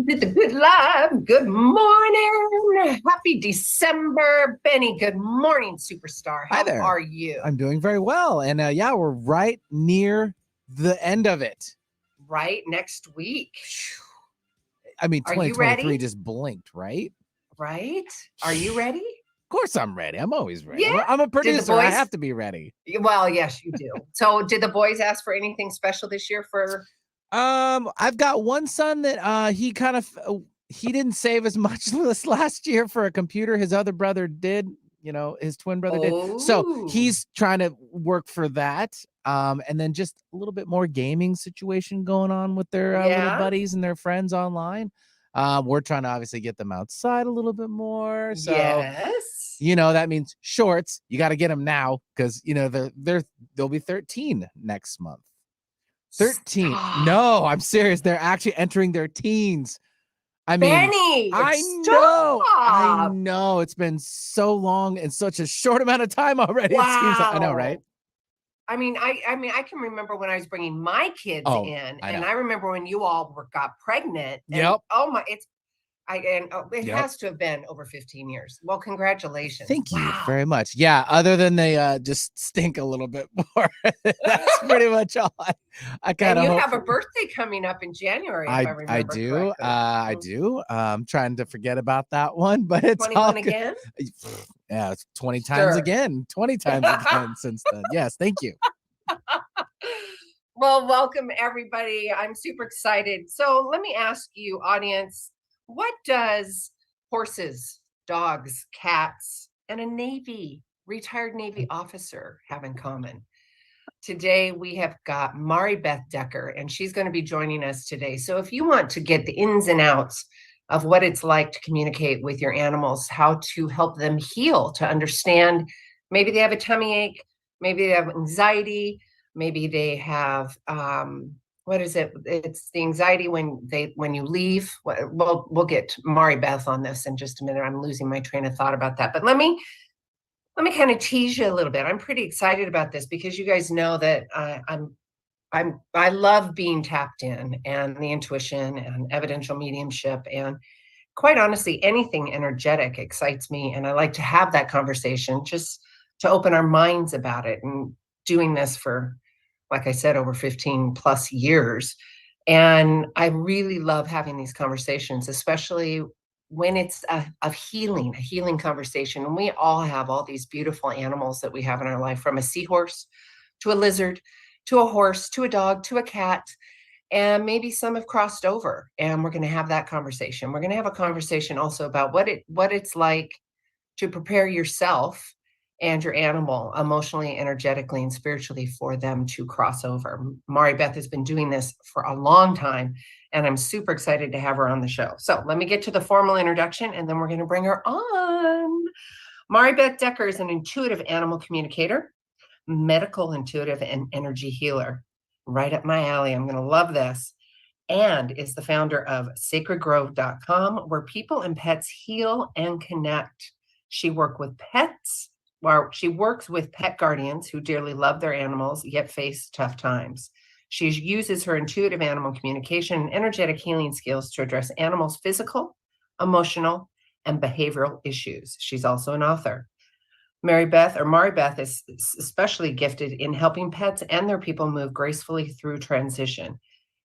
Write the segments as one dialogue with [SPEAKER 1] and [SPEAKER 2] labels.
[SPEAKER 1] With the good love. Good morning. Happy December. Benny, good morning, superstar.
[SPEAKER 2] Hi
[SPEAKER 1] How
[SPEAKER 2] there.
[SPEAKER 1] are you?
[SPEAKER 2] I'm doing very well. And yeah, we're right near the end of it.
[SPEAKER 1] Right next week.
[SPEAKER 2] I mean,
[SPEAKER 1] Are you
[SPEAKER 2] 2023
[SPEAKER 1] ready?
[SPEAKER 2] just blinked, right?
[SPEAKER 1] Right? Are you ready?
[SPEAKER 2] Of course I'm ready. I'm always ready.
[SPEAKER 1] Yeah.
[SPEAKER 2] I'm a producer. I
[SPEAKER 1] boys-
[SPEAKER 2] have to be ready.
[SPEAKER 1] Well, yes, you do. So did the boys ask for anything special this year for?
[SPEAKER 2] I've got one son that he kind of he didn't save as much this last year for a computer. His other brother did, his twin brother did. So he's trying to work for that. And then just a little bit more gaming situation going on with their little buddies and their friends online. We're trying to obviously get them outside a little bit more. So
[SPEAKER 1] yes,
[SPEAKER 2] that means shorts. You got to get them now because they'll be 13 next month. 13.
[SPEAKER 1] Stop.
[SPEAKER 2] No, I'm serious. They're actually entering their teens. I mean,
[SPEAKER 1] Benny,
[SPEAKER 2] I know. It's been so long and such a short amount of time already.
[SPEAKER 1] Wow.
[SPEAKER 2] It seems I know, right?
[SPEAKER 1] I mean, I can remember when I was bringing my kids in, and I remember when you all got pregnant. And,
[SPEAKER 2] yep.
[SPEAKER 1] Oh my! It has to have been over 15 years. Well, congratulations.
[SPEAKER 2] Thank you very much. Yeah. Other than they just stink a little bit more. That's pretty much all I kind of.
[SPEAKER 1] And you have a birthday coming up in January. If I remember correctly.
[SPEAKER 2] I do. I'm trying to forget about that one, but it's
[SPEAKER 1] 21 again.
[SPEAKER 2] Yeah, it's 20 times again. 20 times again since then. Yes, thank you.
[SPEAKER 1] Well, welcome everybody. I'm super excited. So let me ask you, audience, what does horses, dogs, cats, and a retired Navy officer have in common? Today, we have got Maribeth Decker, and she's going to be joining us today. So if you want to get the ins and outs of what it's like to communicate with your animals, how to help them heal, to understand, maybe they have a tummy ache, maybe they have anxiety, maybe they have what is it? It's the anxiety when you leave. Well, we'll get Maribeth on this in just a minute. I'm losing my train of thought about that. But let me kind of tease you a little bit. I'm pretty excited about this because you guys know that I love being tapped in and the intuition and evidential mediumship, and quite honestly, anything energetic excites me, and I like to have that conversation just to open our minds about it. And doing this for, like I said, over 15 plus years. And I really love having these conversations, especially when it's a healing conversation. And we all have all these beautiful animals that we have in our life, from a seahorse to a lizard, to a horse, to a dog, to a cat. And maybe some have crossed over, and we're going to have that conversation. We're going to have a conversation also about what it's like to prepare yourself and your animal emotionally, energetically, and spiritually for them to cross over. Maribeth has been doing this for a long time, and I'm super excited to have her on the show. So let me get to the formal introduction, and then we're going to bring her on. Maribeth Decker is an intuitive animal communicator, medical intuitive, and energy healer. Right up my alley. I'm going to love this. And is the founder of sacredgrove.com, where people and pets heal and connect. She works with pet guardians who dearly love their animals, yet face tough times. She uses her intuitive animal communication and energetic healing skills to address animals' physical, emotional, and behavioral issues. She's also an author. Maribeth is especially gifted in helping pets and their people move gracefully through transition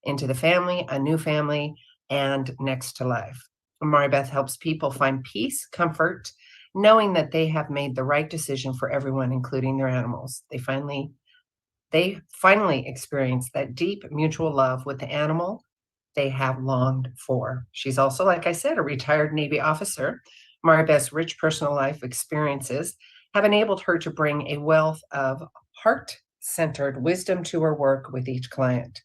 [SPEAKER 1] into the family, a new family, and next to life. Maribeth helps people find peace, comfort, knowing that they have made the right decision for everyone, including their animals. They finally experience that deep mutual love with the animal they have longed for. She's also, like I said, a retired Navy officer. Maribeth's rich personal life experiences have enabled her to bring a wealth of heart-centered wisdom to her work with each client.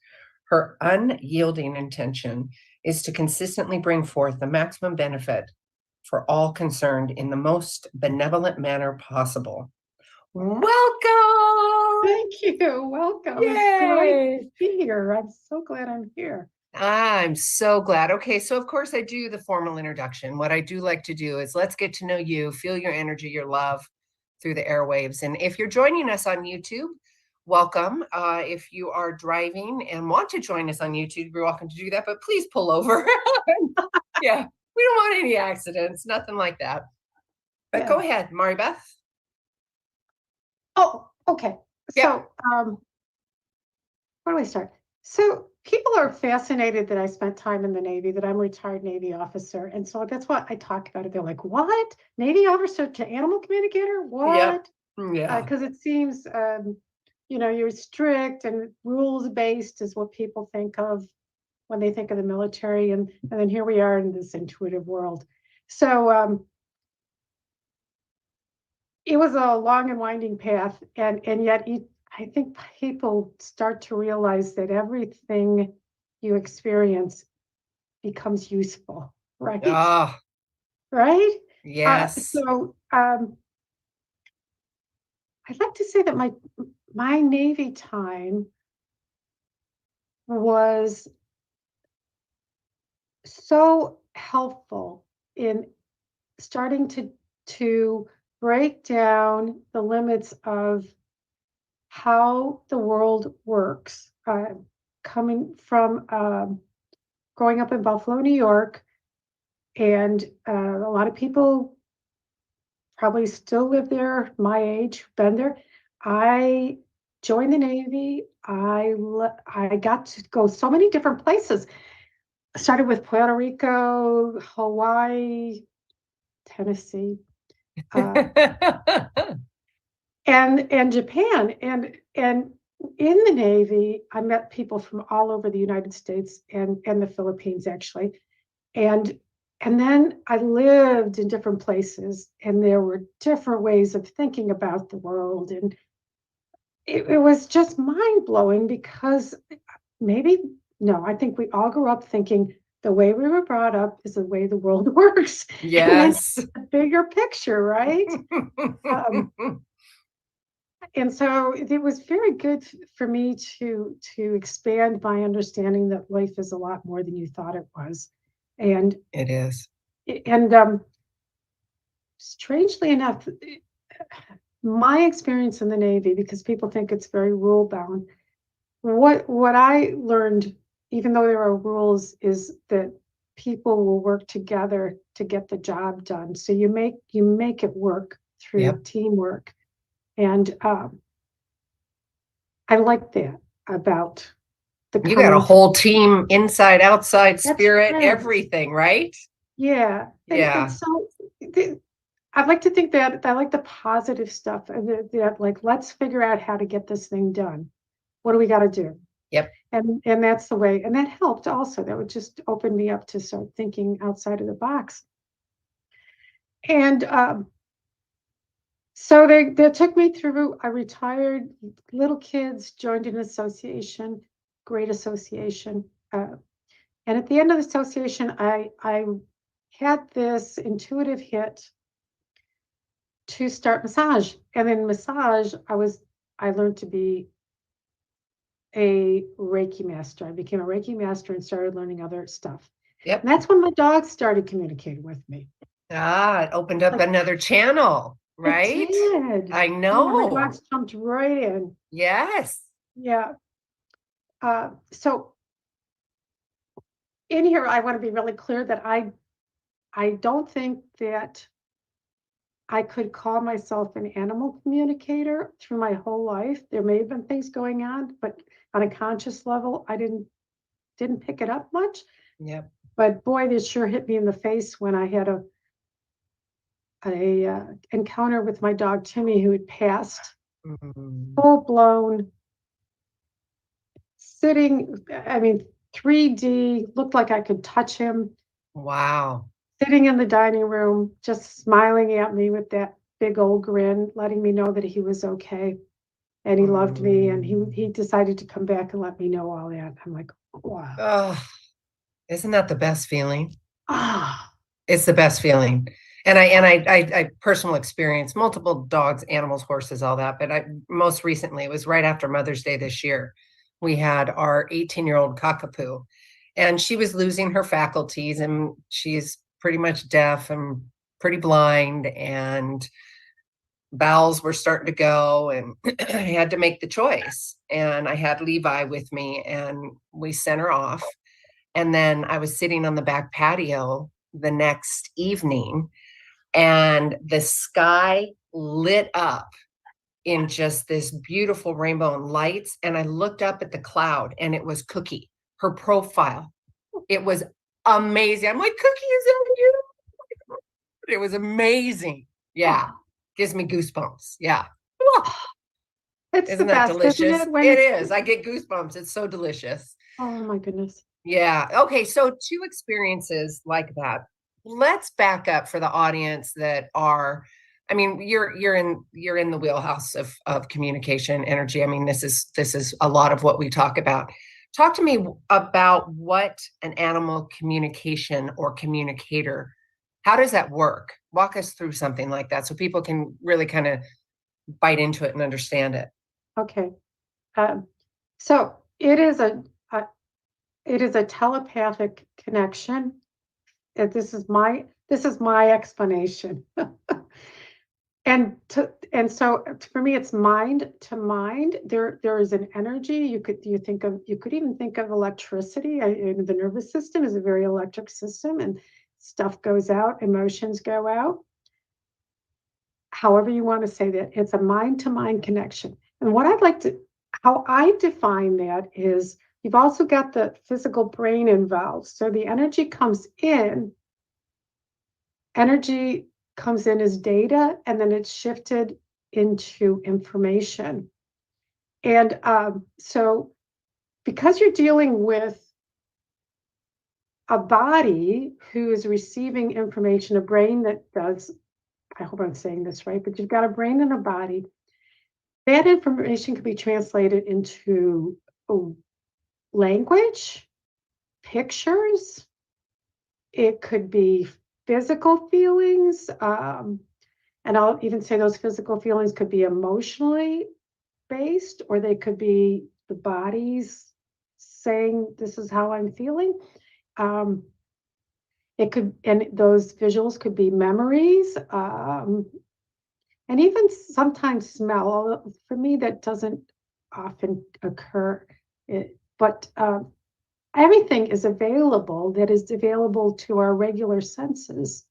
[SPEAKER 1] Her unyielding intention is to consistently bring forth the maximum benefit for all concerned in the most benevolent manner possible. Welcome!
[SPEAKER 3] Thank you. Welcome.
[SPEAKER 1] Yay!
[SPEAKER 3] It's great to be here. I'm so glad I'm here.
[SPEAKER 1] I'm so glad. Okay, so of course I do the formal introduction. What I do like to do is let's get to know you, feel your energy, your love through the airwaves. And if you're joining us on YouTube, welcome. If you are driving and want to join us on YouTube, you're welcome to do that, but please pull over. Yeah, we don't want any accidents, nothing like that. But go ahead, Maribeth.
[SPEAKER 3] Oh, okay.
[SPEAKER 1] Yeah.
[SPEAKER 3] So, where do I start? So people are fascinated that I spent time in the Navy, that I'm a retired Navy officer. And so that's what I talk about it. They're like, what? Navy officer to animal communicator? What?
[SPEAKER 1] Yeah.
[SPEAKER 3] Because it seems, you're strict and rules based is what people think of when they think of the military. And then here we are in this intuitive world. So it was a long and winding path. And yet I think people start to realize that everything you experience becomes useful, right?
[SPEAKER 1] Ah,
[SPEAKER 3] Right?
[SPEAKER 1] yes.
[SPEAKER 3] I'd like to say that my Navy time was so helpful in starting to break down the limits of how the world works. Coming from growing up in Buffalo, New York, and a lot of people probably still live there, my age, been there. I joined the Navy. I got to go so many different places. I started with Puerto Rico, Hawaii, Tennessee, and Japan. And in the Navy, I met people from all over the United States and the Philippines, actually. And then I lived in different places, and there were different ways of thinking about the world. And it was just mind blowing because I think we all grew up thinking the way we were brought up is the way the world works.
[SPEAKER 1] Yes.
[SPEAKER 3] And then the bigger picture, right? And so it was very good for me to expand my understanding that life is a lot more than you thought it was. And
[SPEAKER 1] it is.
[SPEAKER 3] And strangely enough, my experience in the Navy, because people think it's very rule bound, what I learned, even though there are rules, is that people will work together to get the job done. So you make it work through teamwork. And I like that about the
[SPEAKER 1] You got a whole team, inside, outside, spirit,
[SPEAKER 3] right.
[SPEAKER 1] Everything, right?
[SPEAKER 3] Yeah.
[SPEAKER 1] Yeah.
[SPEAKER 3] And so I'd like to think that I like the positive stuff, and that like, let's figure out how to get this thing done. What do we got to do?
[SPEAKER 1] Yep.
[SPEAKER 3] And that's the way. And that helped also. That would just open me up to start thinking outside of the box. And so they took me through. I retired, little kids, joined an association, great association. And at the end of the association, I had this intuitive hit to start massage. And in massage, I learned to be a Reiki master. I became a Reiki master and started learning other stuff.
[SPEAKER 1] Yep.
[SPEAKER 3] And that's when my dogs started communicating with me.
[SPEAKER 1] It opened up another channel, right?
[SPEAKER 3] It did.
[SPEAKER 1] I know.
[SPEAKER 3] Yeah, my dogs jumped right in.
[SPEAKER 1] Yes.
[SPEAKER 3] Yeah. So in here, I want to be really clear that I don't think that I could call myself an animal communicator through my whole life. There may have been things going on, but on a conscious level, I didn't pick it up much.
[SPEAKER 1] Yep.
[SPEAKER 3] But boy, this sure hit me in the face when I had a encounter with my dog Timmy, who had passed, full blown, sitting. I mean, 3D, looked like I could touch him.
[SPEAKER 1] Wow.
[SPEAKER 3] Sitting in the dining room, just smiling at me with that big old grin, letting me know that he was okay and he loved me, and he decided to come back and let me know all that. I'm like, wow.
[SPEAKER 1] Oh, isn't that the best feeling?
[SPEAKER 3] Ah,
[SPEAKER 1] It's the best feeling. And I personal experience, multiple dogs, animals, horses, all that. But most recently, it was right after Mother's Day this year. We had our 18-year-old cockapoo, and she was losing her faculties, and she's pretty much deaf and pretty blind. And bowels were starting to go, and I had to make the choice. And I had Levi with me, and we sent her off. And then I was sitting on the back patio the next evening, and the sky lit up in just this beautiful rainbow and lights. And I looked up at the cloud, and it was Cookie, her profile. It was amazing. I'm like, Cookie, is that you? It was amazing. Yeah. Gives me goosebumps. Yeah.
[SPEAKER 3] It's
[SPEAKER 1] Isn't
[SPEAKER 3] the
[SPEAKER 1] that
[SPEAKER 3] best,
[SPEAKER 1] delicious?
[SPEAKER 3] isn't it? When
[SPEAKER 1] It is. I get goosebumps. It's so delicious.
[SPEAKER 3] Oh my goodness.
[SPEAKER 1] Yeah. Okay. So 2 experiences like that. Let's back up for the audience that are, I mean, you're in the wheelhouse of communication energy. I mean, this is a lot of what we talk about. Talk to me about what an animal communication or communicator, how does that work? Walk us through something like that so people can really kind of bite into it and understand it.
[SPEAKER 3] Okay. So it is a telepathic connection. This is my explanation. And so for me, it's mind to mind. There is an energy. You could even think of electricity. The nervous system is a very electric system, and stuff goes out, emotions go out. However you want to say that, it's a mind to mind connection. And how I define that is, you've also got the physical brain involved. So the energy comes in as data, and then it's shifted into information. And so because you're dealing with a body who is receiving information, a brain that does, I hope I'm saying this right, but you've got a brain and a body, that information can be translated into language, pictures, it could be physical feelings, and I'll even say those physical feelings could be emotionally based, or they could be the body's saying, this is how I'm feeling. And those visuals could be memories, and even sometimes smell. Although for me, that doesn't often occur. But everything is available that is available to our regular senses.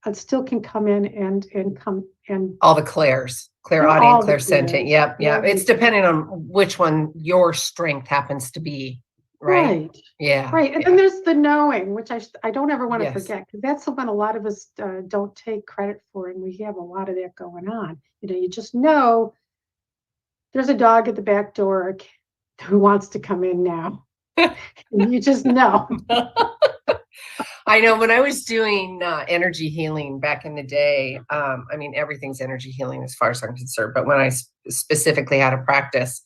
[SPEAKER 3] It still can come in and come and
[SPEAKER 1] All the clairs, clairaudient, clairsentient. Yep. Yeah. It's depending on which one your strength happens to be. Right. Yeah.
[SPEAKER 3] Right. And then there's the knowing, which I don't ever want to
[SPEAKER 1] Yes.
[SPEAKER 3] forget, because that's the one a lot of us don't take credit for. And we have a lot of that going on. You just know there's a dog at the back door who wants to come in now. You just know.
[SPEAKER 1] I know when I was doing energy healing back in the day, I mean, everything's energy healing as far as I'm concerned, but when I specifically had a practice,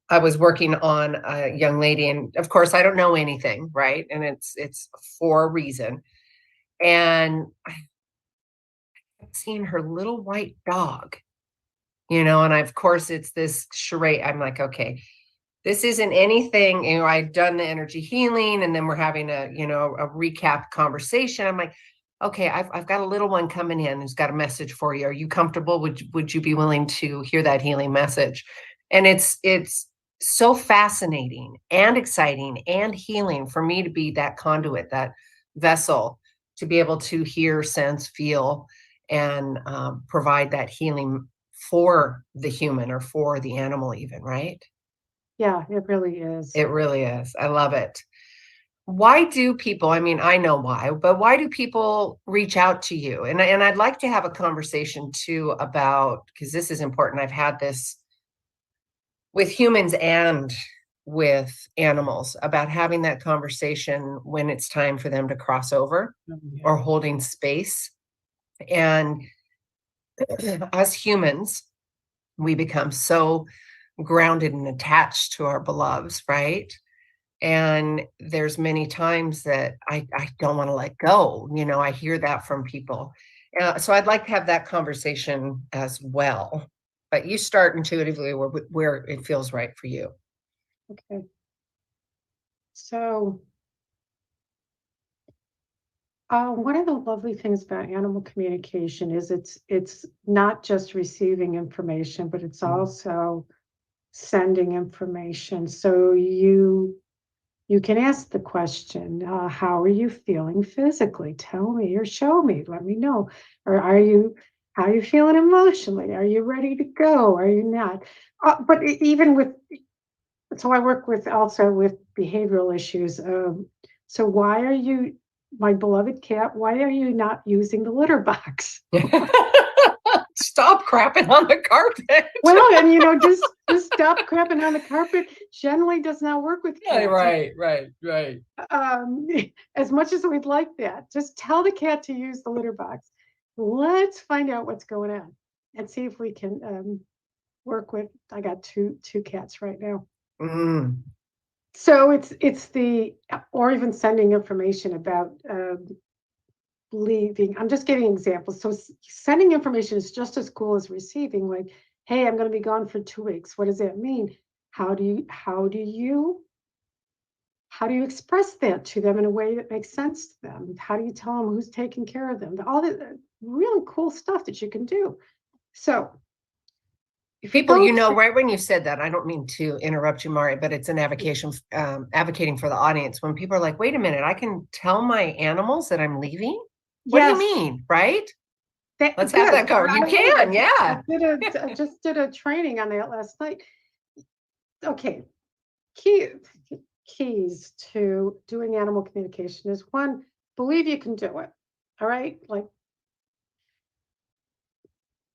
[SPEAKER 1] I was working on a young lady, and of course I don't know anything, right? And it's for a reason. And I kept seeing her little white dog, and of course it's this charade. I'm like, okay, this isn't anything, I'd done the energy healing, and then we're having a recap conversation. I'm like, okay, I've got a little one coming in who's got a message for you. Are you comfortable? Would you be willing to hear that healing message? And it's so fascinating and exciting and healing for me to be that conduit, that vessel, to be able to hear, sense, feel, and provide that healing for the human or for the animal even, right?
[SPEAKER 3] Yeah, it really is.
[SPEAKER 1] It really is. I love it. Why do people, I mean, I know why, but why do people reach out to you? And I'd like to have a conversation too about, because this is important. I've had this with humans and with animals about having that conversation when it's time for them to cross over or holding space. And as humans, we become so grounded and attached to our beloveds, right? And there's many times that I don't want to let go. I hear that from people. So I'd like to have that conversation as well. But you start intuitively where it feels right for you.
[SPEAKER 3] Okay. So One of the lovely things about animal communication is it's not just receiving information, but it's also sending information. So you can ask the question, how are you feeling physically? Tell me or show me, let me know. Or how are you feeling emotionally? Are you ready to go? Are you not? But even with, so I work with also with behavioral issues. So why are you, my beloved cat, why are you not using the litter box?
[SPEAKER 1] Stop crapping on the carpet.
[SPEAKER 3] Well, and just stop crapping on the carpet generally does not work with
[SPEAKER 1] Yeah,
[SPEAKER 3] cats.
[SPEAKER 1] right.
[SPEAKER 3] As much as we'd like that, just tell the cat to use the litter box. Let's find out what's going on and see if we can work with. I got two cats right now.
[SPEAKER 1] Mm.
[SPEAKER 3] So it's or even sending information about leaving. I'm just giving examples. So sending information is just as cool as receiving. Like, hey, I'm going to be gone for 2 weeks. What does that mean? How do you express that to them in a way that makes sense to them? How do you tell them who's taking care of them? All the really cool stuff that you can do. So
[SPEAKER 1] People, right when you said that, I don't mean to interrupt you, Mari, but it's an advocating for the audience. When people are like, wait a minute, I can tell my animals that I'm leaving? What do you mean, right? Let's have that go. You can, yeah.
[SPEAKER 3] I just did a training on that last night. Okay, keys to doing animal communication is one, believe you can do it. All right, like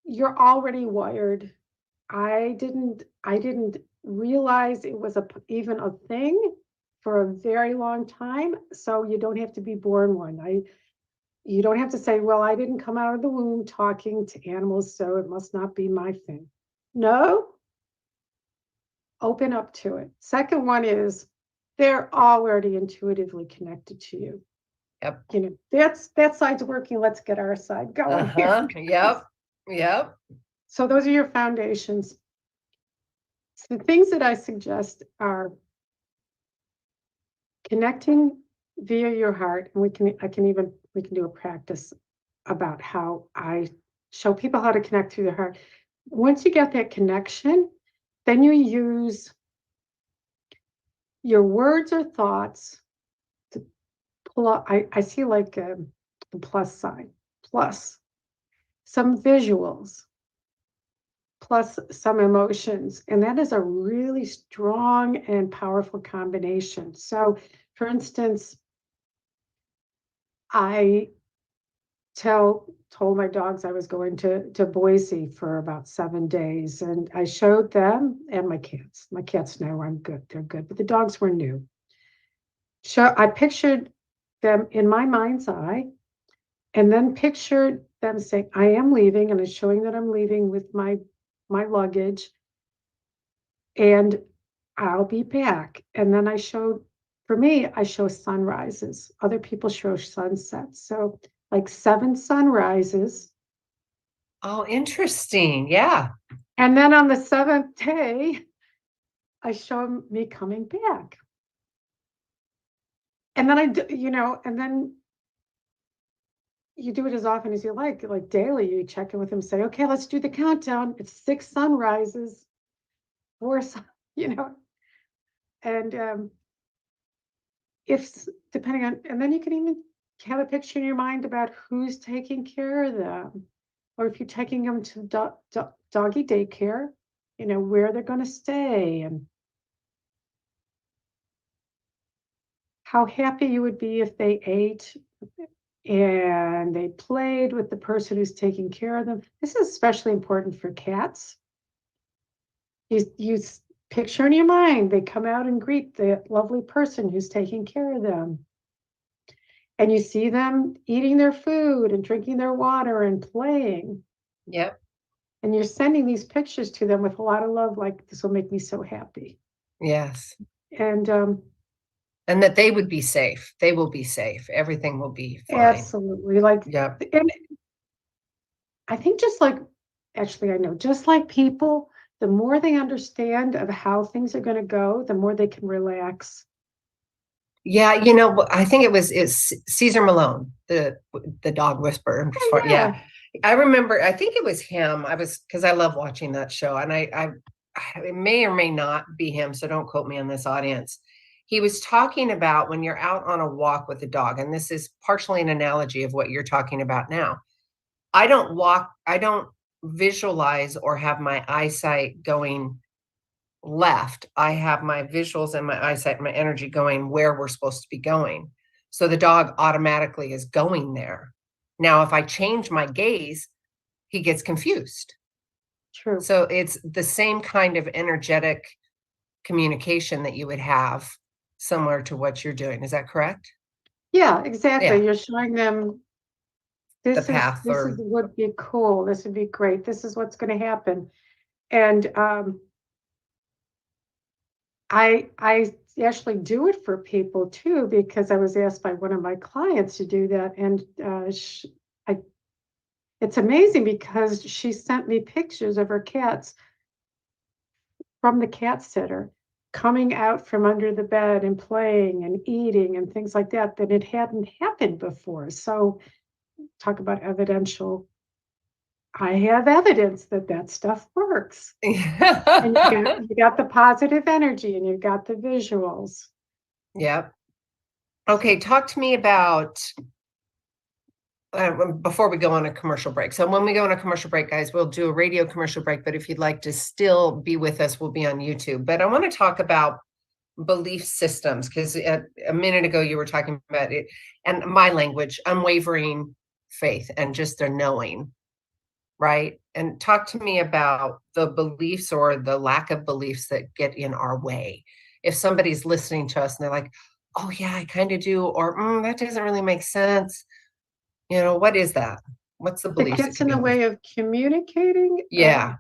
[SPEAKER 3] you're already wired. I didn't realize it was even a thing for a very long time. So you don't have to be born one. You don't have to say, well, I didn't come out of the womb talking to animals, so it must not be my thing. No, open up to it. Second one is they're already intuitively connected to you.
[SPEAKER 1] Yep.
[SPEAKER 3] That side's working. Let's get our side going here.
[SPEAKER 1] Yep.
[SPEAKER 3] So those are your foundations. So the things that I suggest are connecting via your heart, and we can do a practice about how I show people how to connect through their heart. Once you get that connection, then you use your words or thoughts to pull up. I see like the plus sign, plus some visuals, plus some emotions. And that is a really strong and powerful combination. So, for instance, I told my dogs I was going to Boise for about 7 days, and I showed them and my cats. My cats know I'm good; they're good, but the dogs were new. So I pictured them in my mind's eye, and then pictured them saying, "I am leaving," and I'm showing that I'm leaving with my luggage, and I'll be back. And then for me, I show sunrises. Other people show sunsets. So like 7 sunrises.
[SPEAKER 1] Oh, interesting. Yeah.
[SPEAKER 3] And then on the 7th day, I show me coming back. And then and then you do it as often as you like daily, you check in with them, say, okay, let's do the countdown. It's 6 sunrises, 4, and if depending on, and then you can even have a picture in your mind about who's taking care of them, or if you're taking them to doggy daycare, where they're going to stay and how happy you would be if they ate and they played with the person who's taking care of them. This is especially important for cats. You picture in your mind, they come out and greet the lovely person who's taking care of them. And you see them eating their food and drinking their water and playing.
[SPEAKER 1] Yep.
[SPEAKER 3] And you're sending these pictures to them with a lot of love, like, this will make me so happy.
[SPEAKER 1] Yes.
[SPEAKER 3] And
[SPEAKER 1] that they would be safe. They will be safe. Everything will be fine.
[SPEAKER 3] Absolutely.
[SPEAKER 1] Yep.
[SPEAKER 3] And I think just like people, the more they understand of how things are going to go, the more they can relax.
[SPEAKER 1] Yeah, I think it's Caesar Malone, the dog whisperer.
[SPEAKER 3] Oh,
[SPEAKER 1] Yeah. I remember, I think it was him. Because I love watching that show, and it may or may not be him, so don't quote me on this, audience. He was talking about when you're out on a walk with a dog, and this is partially an analogy of what you're talking about now. I don't visualize or have my eyesight going left. I have my visuals and my eyesight and my energy going where we're supposed to be going. So the dog automatically is going there. Now, if I change my gaze, he gets confused.
[SPEAKER 3] True.
[SPEAKER 1] So it's the same kind of energetic communication that you would have, similar to what you're doing. Is that correct?
[SPEAKER 3] Yeah, exactly.
[SPEAKER 1] Yeah.
[SPEAKER 3] You're showing them
[SPEAKER 1] The path,
[SPEAKER 3] this would be cool. This would be great. This is what's going to happen. And I actually do it for people too, because I was asked by one of my clients to do that. And it's amazing because she sent me pictures of her cats from the cat sitter coming out from under the bed and playing and eating and things like that it hadn't happened before. So talk about evidential. I have evidence that stuff works. And you got the positive energy and you've got the visuals.
[SPEAKER 1] Yep. Okay, talk to me about before we go on a commercial break. So when we go on a commercial break, guys, we'll do a radio commercial break, but if you'd like to still be with us, we'll be on YouTube. But I want to talk about belief systems, because a minute ago you were talking about it, and my language, unwavering faith and just a knowing, right? And talk to me about the beliefs or the lack of beliefs that get in our way. If somebody's listening to us and they're like, oh yeah, I kind of do, or that doesn't really make sense. What is that? What's the belief?
[SPEAKER 3] It gets in the way of communicating?
[SPEAKER 1] Yeah.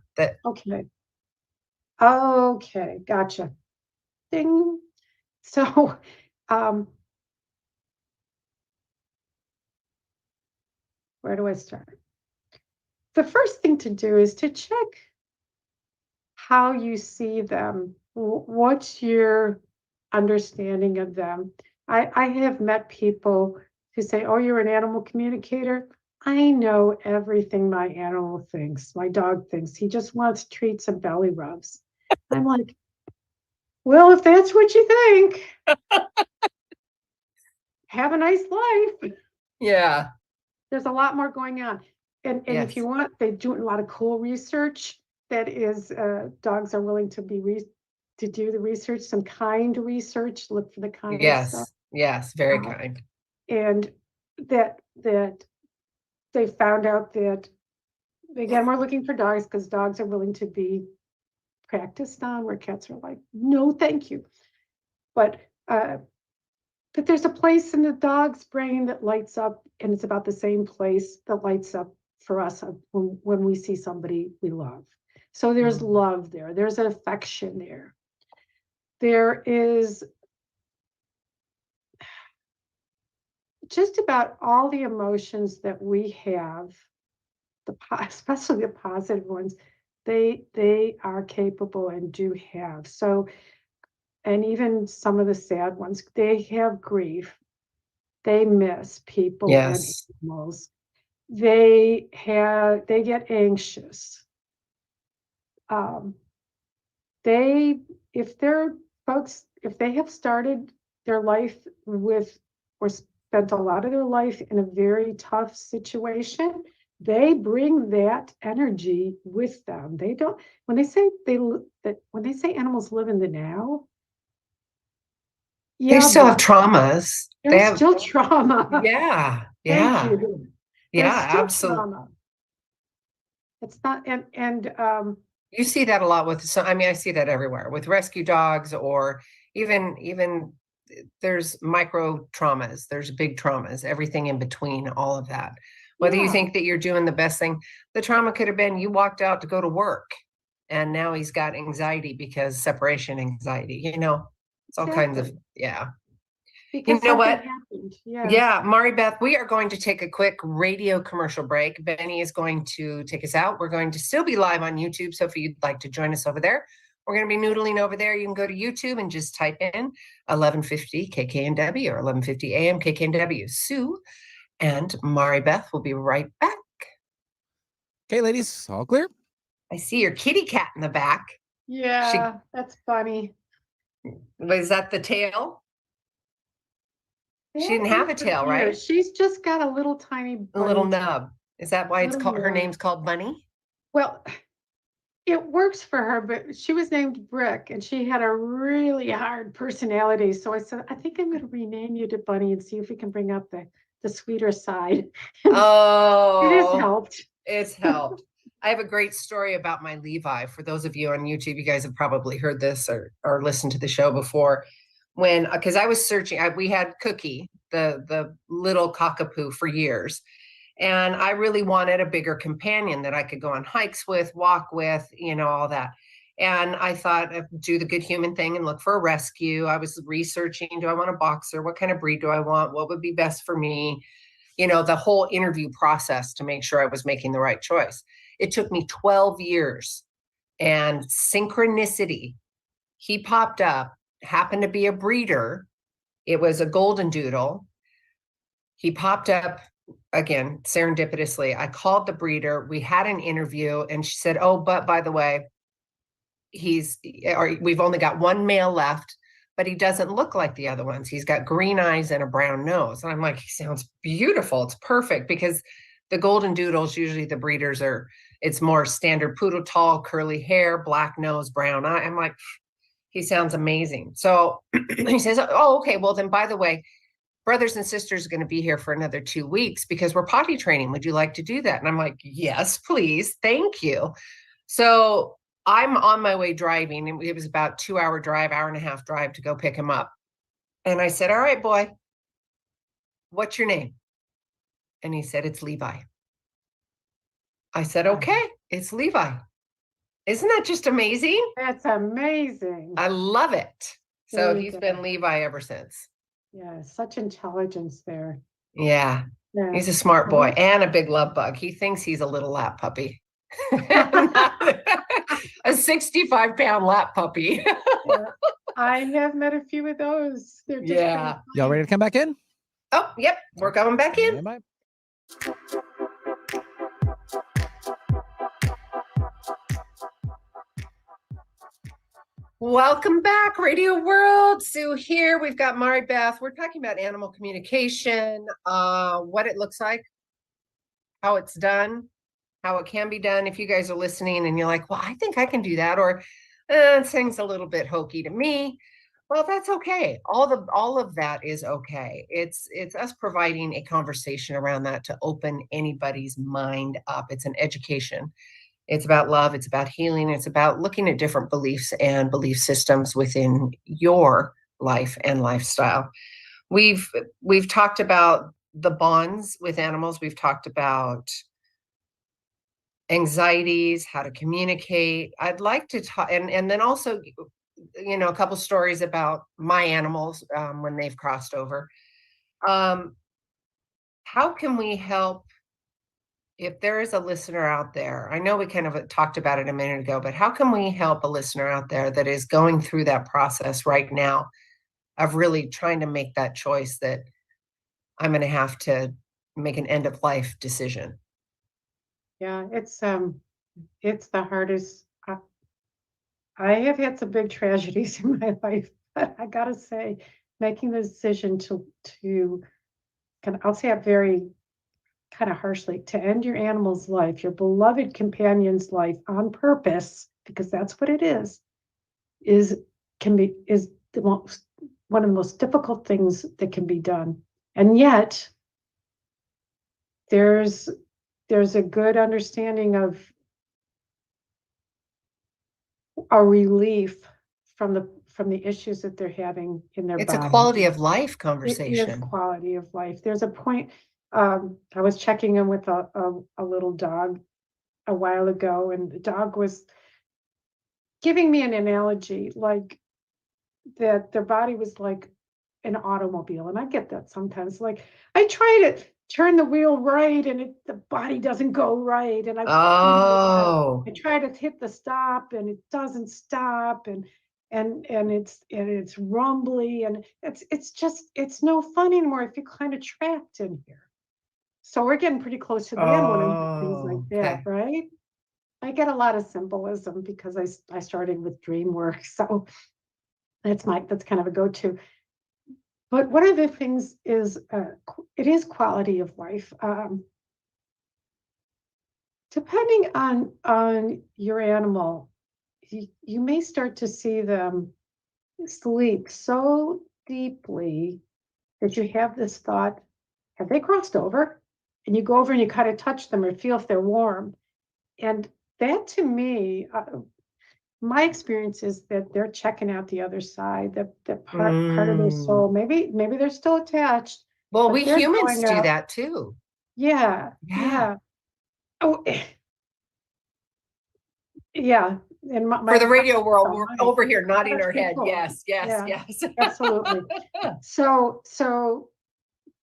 [SPEAKER 3] Okay. Okay, gotcha. Ding. So, where do I start? The first thing to do is to check how you see them. What's your understanding of them? I have met people who say, oh, you're an animal communicator. I know everything my animal thinks, my dog thinks. He just wants treats and belly rubs. I'm like, well, if that's what you think, have a nice life.
[SPEAKER 1] Yeah.
[SPEAKER 3] There's a lot more going on. And
[SPEAKER 1] Yes.
[SPEAKER 3] If you want, they do a lot of cool research that is, dogs are willing to to do the research, some kind research, look for the kind stuff.
[SPEAKER 1] Yes, very kind.
[SPEAKER 3] And that they found out that, again, we're looking for dogs because dogs are willing to be practiced on, where cats are like, no, thank you. But there's a place in the dog's brain that lights up, and it's about the same place that lights up for us when we see somebody we love. So there's love there. There's affection there. There is just about all the emotions that we have, especially the positive ones, they are capable and do have. So, and even some of the sad ones, they have grief. They miss people and animals. They get anxious. If they have started their life with, or spent a lot of their life in a very tough situation, they bring that energy with them. They don't, when they say animals live in the now,
[SPEAKER 1] They still have traumas.
[SPEAKER 3] There's still trauma.
[SPEAKER 1] Yeah.
[SPEAKER 3] Thank you.
[SPEAKER 1] Yeah, absolutely.
[SPEAKER 3] Trauma. It's not, and
[SPEAKER 1] you see that a lot with I see that everywhere with rescue dogs, or even there's micro traumas, there's big traumas, everything in between, all of that. Whether you think that you're doing the best thing, the trauma could have been you walked out to go to work and now he's got anxiety because separation anxiety, it's all kinds of,
[SPEAKER 3] because
[SPEAKER 1] you know what
[SPEAKER 3] happened.
[SPEAKER 1] Yeah, Maribeth, we are going to take a quick radio commercial break. Benny is going to take us out. We're going to still be live on YouTube, so if you'd like to join us over there, We're going to be noodling over there. You can go to YouTube and just type in 1150 KKNW or 1150 AM KKNW. Sue and Maribeth will be right back.
[SPEAKER 2] Okay, ladies, all clear?
[SPEAKER 1] I see your kitty cat in the back.
[SPEAKER 3] Yeah, that's funny.
[SPEAKER 1] Was that the tail? She didn't have a tail, right?
[SPEAKER 3] She's just got a little tiny
[SPEAKER 1] A little nub. Is that why it's called, her name's called Bunny?
[SPEAKER 3] Well, it works for her, but she was named Brick and she had a really hard personality. So I said, I think I'm going to rename you to Bunny and see if we can bring up the sweeter side.
[SPEAKER 1] Oh,
[SPEAKER 3] it has helped.
[SPEAKER 1] It's helped. I have a great story about my Levi. For those of you on YouTube, you guys have probably heard this or listened to the show before. Because I was searching, we had Cookie, the little cockapoo, for years. And I really wanted a bigger companion that I could go on hikes with, walk with, all that. And I thought, do the good human thing and look for a rescue. I was researching, do I want a boxer? What kind of breed do I want? What would be best for me? The whole interview process to make sure I was making the right choice. It took me 12 years, and synchronicity. He popped up, happened to be a breeder. It was a golden doodle. He popped up again, serendipitously. I called the breeder. We had an interview and she said, oh, but by the way, we've only got one male left, but he doesn't look like the other ones. He's got green eyes and a brown nose. And I'm like, he sounds beautiful. It's perfect, because the golden doodles, usually the breeders it's more standard poodle, tall, curly hair, black nose, brown eye. I'm like, he sounds amazing. So he says, oh, okay. Well, then, by the way, brothers and sisters are going to be here for another 2 weeks because we're potty training. Would you like to do that? And I'm like, yes, please. Thank you. So I'm on my way driving, and it was about 2-hour drive, hour and a half drive to go pick him up. And I said, all right, boy, what's your name? And he said, it's Levi. I said, okay, it's Levi. Isn't that just amazing?
[SPEAKER 3] That's amazing.
[SPEAKER 1] I love it. So he's been Levi ever since.
[SPEAKER 3] Yeah, such intelligence there.
[SPEAKER 1] Yeah. He's a smart boy and a big love bug. He thinks he's a little lap puppy. A 65-pound lap puppy.
[SPEAKER 3] Yeah. I have met a few of those. They're just
[SPEAKER 2] Y'all ready to come back in?
[SPEAKER 1] Oh, yep. We're coming back in.
[SPEAKER 2] Bye.
[SPEAKER 1] Welcome back, Radio World. Sue here. We've got Maribeth. We're talking about animal communication, what it looks like, how it's done, how it can be done. If you guys are listening and you're like, well, I think I can do that, or it seems a little bit hokey to me, well, that's okay. All of that is okay. It's us providing a conversation around that to open anybody's mind up. It's an education. It's about love. It's about healing. It's about looking at different beliefs and belief systems within your life and lifestyle. We've talked about the bonds with animals. We've talked about anxieties, how to communicate. I'd like to talk, and then also, a couple stories about my animals when they've crossed over. How can we help? If there is a listener out there, I know we kind of talked about it a minute ago, but how can we help a listener out there that is going through that process right now of really trying to make that choice that I'm going to have to make an end of life decision?
[SPEAKER 3] Yeah, it's the hardest. I have had some big tragedies in my life, but I gotta say, making the decision to I'll say it very kind of harshly, to end your animal's life, your beloved companion's life on purpose, because that's what it is one of the most difficult things that can be done. And yet there's a good understanding of a relief from the issues that they're having in their body.
[SPEAKER 1] It's a quality of life conversation.
[SPEAKER 3] It is quality of life. There's a point. I was checking in with a little dog a while ago, and the dog was giving me an analogy, like that their body was like an automobile. And I get that sometimes. Like, I try turn the wheel right and the body doesn't go right. And I try to hit the stop and it doesn't stop. And it's rumbly and it's no fun anymore. I feel kind of trapped in here. So we're getting pretty close to the end when I'm doing things like that, right? I get a lot of symbolism because I started with dream work. So that's kind of a go-to. But one of the things is it is quality of life. Depending on your animal, you may start to see them sleep so deeply that you have this thought, have they crossed over? And you go over and you kind of touch them or feel if they're warm. And that to me, my experience is that they're checking out the other side, that part of their soul. Maybe they're still attached.
[SPEAKER 1] Well, we humans do that too.
[SPEAKER 3] Yeah. Oh, yeah. And
[SPEAKER 1] for the radio world, we're over here nodding our head. Cool. Yes.
[SPEAKER 3] Absolutely. So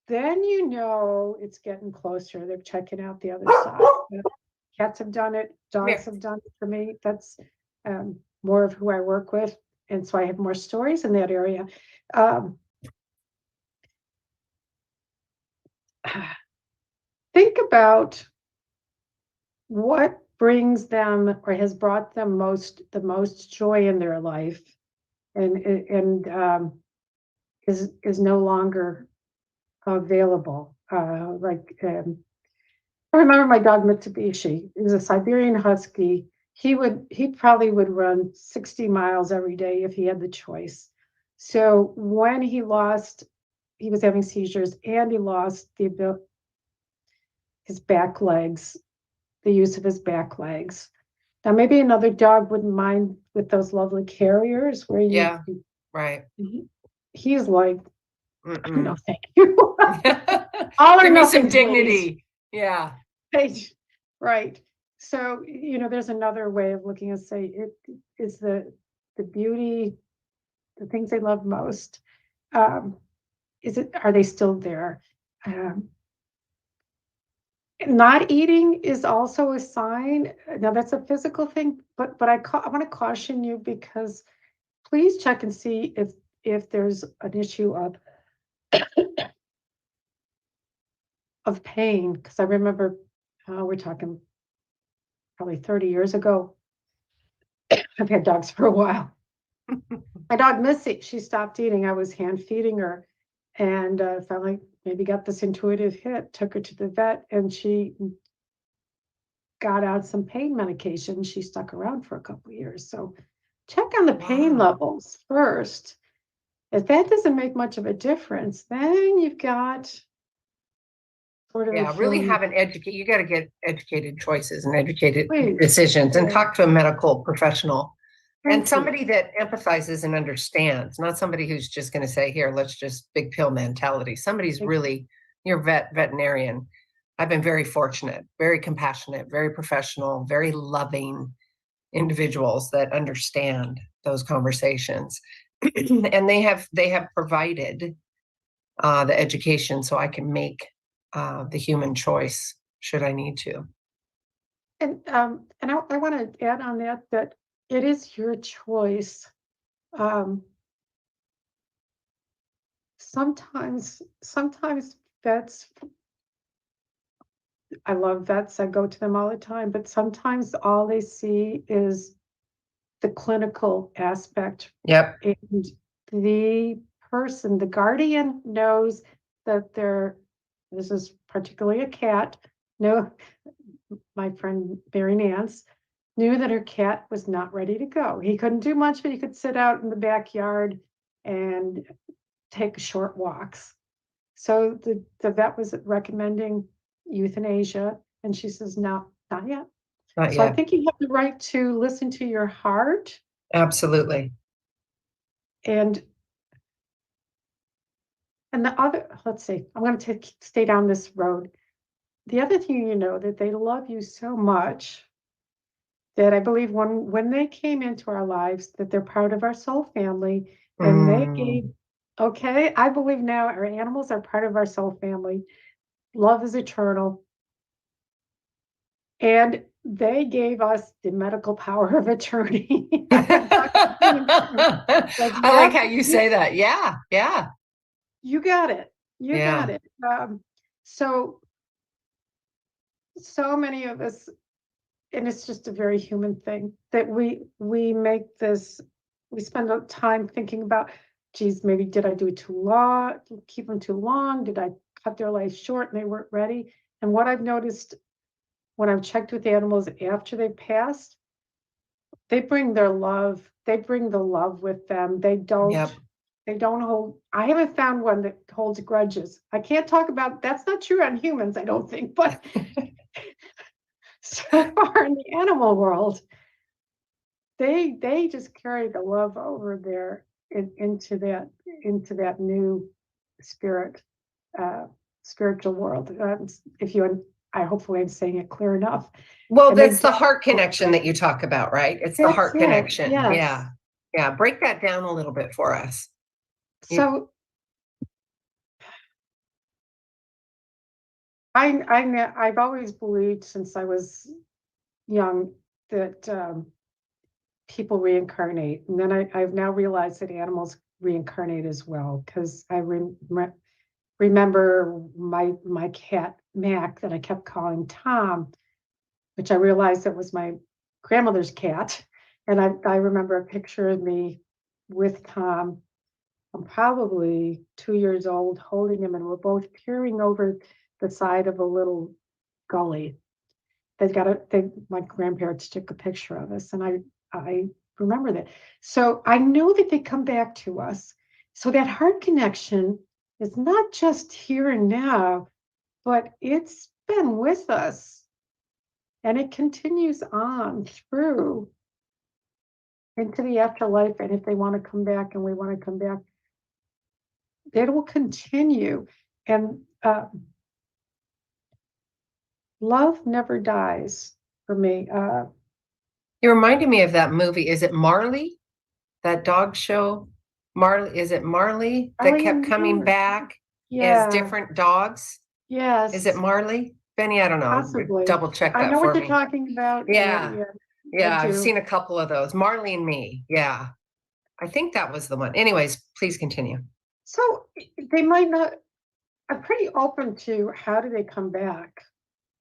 [SPEAKER 3] then it's getting closer. They're checking out the other side. Cats have done it. Dogs have done it for me. That's more of who I work with. And so I have more stories in that area. Think about what brings them or has brought them the most joy in their life and is no longer available. I remember my dog Mitsubishi. He was a Siberian Husky. He probably would run 60 miles every day if he had the choice. So when he was having seizures and he lost his back legs, the use of his back legs. Now maybe another dog wouldn't mind with those lovely carriers where
[SPEAKER 1] right.
[SPEAKER 3] He's like, no, thank you.
[SPEAKER 1] All or nothing, some dignity. Please. Yeah.
[SPEAKER 3] Right. So, there's another way of looking and say it is the beauty, the things they love most. Are they still there? Not eating is also a sign. Now that's a physical thing, but I want to caution you because please check and see if there's an issue of pain. Because I remember we're talking probably 30 years ago. I've had dogs for a while. My dog Missy, she stopped eating. I was hand feeding her, and finally maybe got this intuitive hit. Took her to the vet, and she got out some pain medication. She stuck around for a couple of years. So check on the pain levels first. If that doesn't make much of a difference, then you've got sort of
[SPEAKER 1] really have an you got to get educated choices and educated decisions and talk to a medical professional and somebody that empathizes and understands, not somebody who's just going to say, here, let's just big pill mentality. Somebody's really your veterinarian. I've been very fortunate, very compassionate, very professional, very loving individuals that understand those conversations. And they have provided the education so I can make the human choice should I need to.
[SPEAKER 3] And I want to add on that it is your choice. Sometimes vets, I love vets, I go to them all the time, but sometimes all they see is the clinical aspect.
[SPEAKER 1] Yep.
[SPEAKER 3] And the person, the guardian knows that this is particularly a cat. No, my friend Mary Nance knew that her cat was not ready to go. He couldn't do much, but he could sit out in the backyard and take short walks. So the vet was recommending euthanasia, and she says, no, not yet.
[SPEAKER 1] Not
[SPEAKER 3] so
[SPEAKER 1] yet.
[SPEAKER 3] I think you have the right to listen to your heart.
[SPEAKER 1] Absolutely.
[SPEAKER 3] And the other, let's see, I'm going to stay down this road. The other thing, that they love you so much that I believe when they came into our lives, that they're part of our soul family, and they gave, I believe now our animals are part of our soul family. love is eternal. And they gave us the medical power of attorney.
[SPEAKER 1] I like how you say that. Yeah, yeah.
[SPEAKER 3] You got it. You
[SPEAKER 1] Yeah.
[SPEAKER 3] got it. So many of us, and it's just a very human thing that we make this, we spend time thinking about, geez, maybe did I do it too long, keep them too long? Did I cut their life short and they weren't ready? And what I've noticed when I've checked with animals after they passed, they bring their love, they bring the love with them. They don't hold, I haven't found one that holds grudges. I can't talk about, that's not true on humans, I don't think, but so far in the animal world, they just carry the love over there into that new spirit, spiritual world. If you, I hopefully I'm saying it clear enough.
[SPEAKER 1] Well,
[SPEAKER 3] And
[SPEAKER 1] that's the heart connection that you talk about, right? It's the heart connection.
[SPEAKER 3] Yes.
[SPEAKER 1] Yeah. Yeah. Break that down a little bit for us.
[SPEAKER 3] So I've always believed since I was young that people reincarnate, and then I've now realized that animals reincarnate as well, because I remember my cat Mac that I kept calling Tom, which I realized that was my grandmother's cat, and I remember a picture of me with Tom. I'm probably 2 years old, holding him, and we're both peering over the side of a little gully. My grandparents took a picture of us, and I remember that. So I know that they come back to us. So that heart connection is not just here and now, but it's been with us, and it continues on through into the afterlife. And if they want to come back and we want to come back, it will continue. And love never dies for me.
[SPEAKER 1] You reminded me of that movie. Is it Marley? That dog show? Marley, is it Marley that kept coming back as different dogs?
[SPEAKER 3] Yes.
[SPEAKER 1] Is it Marley? Benny, I don't know.
[SPEAKER 3] Possibly.
[SPEAKER 1] Double check that.
[SPEAKER 3] I know
[SPEAKER 1] for
[SPEAKER 3] what you're
[SPEAKER 1] me.
[SPEAKER 3] talking about.
[SPEAKER 1] Yeah. Yeah, I've
[SPEAKER 3] do.
[SPEAKER 1] seen a couple of those. Marley and Me. Yeah. I think that was the one. Anyways, please continue.
[SPEAKER 3] So they might not, I'm pretty open to how do they come back.